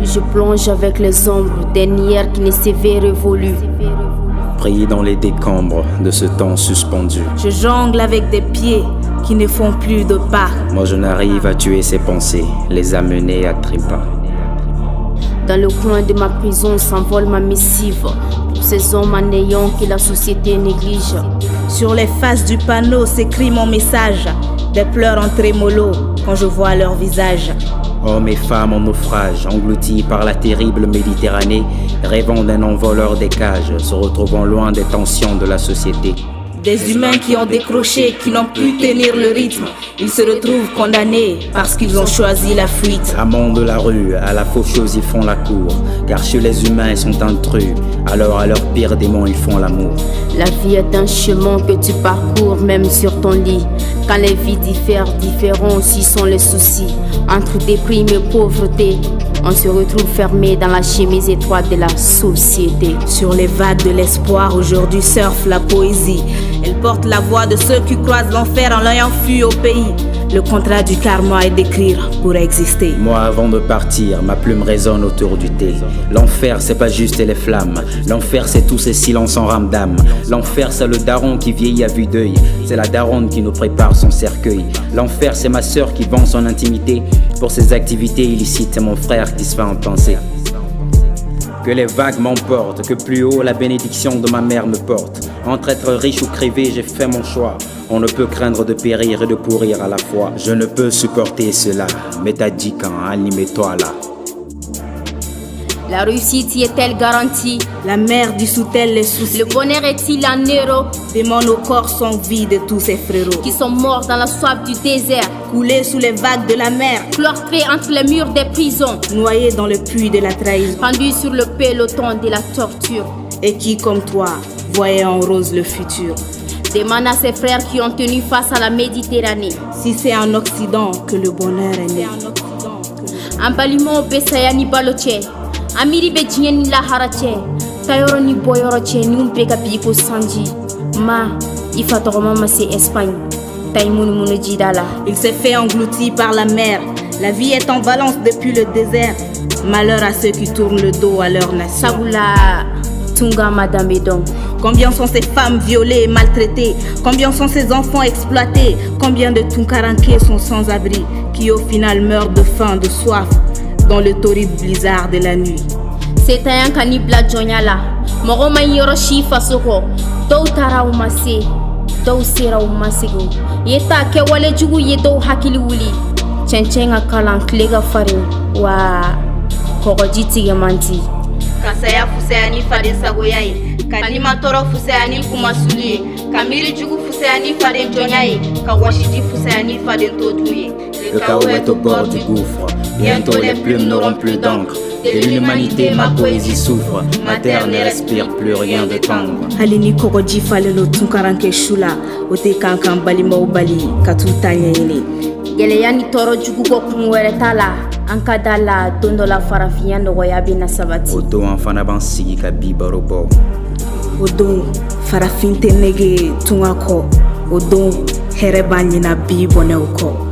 Je plonge avec les ombres dernières qui ne s'éveillent révolues. Pris dans les décombres de ce temps suspendu. Je jongle avec des pieds qui ne font plus de pas. Moi je n'arrive à tuer ces pensées, les amener à trépas. Dans le coin de ma prison s'envole ma missive pour ces hommes en néant que la société néglige. Sur les faces du panneau s'écrit mon message. Des pleurs en trémolo quand je vois leur visage. Hommes et femmes en naufrage, engloutis par la terrible Méditerranée, rêvant d'un envoleur des cages, se retrouvant loin des tensions de la société. Des humains qui ont décroché, qui n'ont pu tenir le rythme. Ils se retrouvent condamnés parce qu'ils ont choisi la fuite. Amants de la rue, à la faucheuse ils font la cour. Car chez les humains ils sont intrus, alors à leur pire démon ils font l'amour. La vie est un chemin que tu parcours même sur ton lit. Quand les vies diffèrent, différents aussi sont les soucis. Entre déprime et pauvreté, on se retrouve fermé dans la chemise étroite de la société. Sur les vagues de l'espoir, aujourd'hui surfe la poésie. Elle porte la voix de ceux qui croisent l'enfer en l'ayant fui au pays. Le contrat du karma est d'écrire pour exister. Moi avant de partir, ma plume résonne autour du thé. L'enfer c'est pas juste les flammes. L'enfer c'est tous ces silences en rame d'âme. L'enfer c'est le daron qui vieillit à vue d'œil. C'est la daronne qui nous prépare son cercueil. L'enfer c'est ma sœur qui vend son intimité pour ses activités illicites. C'est mon frère qui se fait en penser. Que les vagues m'emportent, que plus haut la bénédiction de ma mère me porte. Entre être riche ou crever, j'ai fait mon choix. On ne peut craindre de périr et de pourrir à la fois. Je ne peux supporter cela, mais t'as dit quand, anime-toi là. La réussite y est-elle garantie? La mer dissout-elle les soucis? Le bonheur est-il en héros? Démons nos corps sont vides, tous ces frérots Qui sont morts dans la soif du désert, coulés sous les vagues de la mer, cloîtrés entre les murs des prisons, noyés dans le puits de la trahison, pendus sur le peloton de la torture. Et qui, comme toi, voyait en rose le futur. Demande à ses frères qui ont tenu face à la Méditerranée. Si c'est en Occident que le bonheur est né. Ambalimo besayani baloche. Amiri be jieni la harache. Tayoro ni boyoro che ni umpe kapiko sanji. Ma ifatoro mama c'est Espagne. Taïmoun mouno jidala. Il s'est fait englouti par la mer. La vie est en balance depuis le désert. Malheur à ceux qui tournent le dos à leur nation. Sagoula Tunga Madame Edom. Combien sont ces femmes violées et maltraitées? Combien sont ces enfants exploités? Combien de Tunkaranké sont sans abri, qui au final meurent de faim, de soif, dans le torride blizzard de la nuit? C'est un canibla Jonyala. Moroma Yoroshi Fasoko. Doutara Umase. Dousera Umasego. Yeta Kewale Jugu Yedo Hakili Wuli. Chenchenga Kalan Klega Farin. Wa Korojiti Yamanti. Kasaya fusayani fade sagoyaye, kanima toro fusayani kumasuli, kamiri jugu fusayani fade jonyaye, kawashiji fusayani fade toduye. Le chaos est au bord du gouffre, bientôt les plumes n'auront plus d'encre. De l'humanité ma poésie souffre, ma terre ne respire plus rien de tendre. Halini kogoji falelo tunkaranke shula, ote kankan balima ubali, katutanya ini. Geleyani toro jugu go kumweretala. Ankadala dondola farafinya ndogoya bina sabati. Odo enfana bansi ka bibarobo. Odo farafinte nege tungako. Odo herebanyina bi boneuko.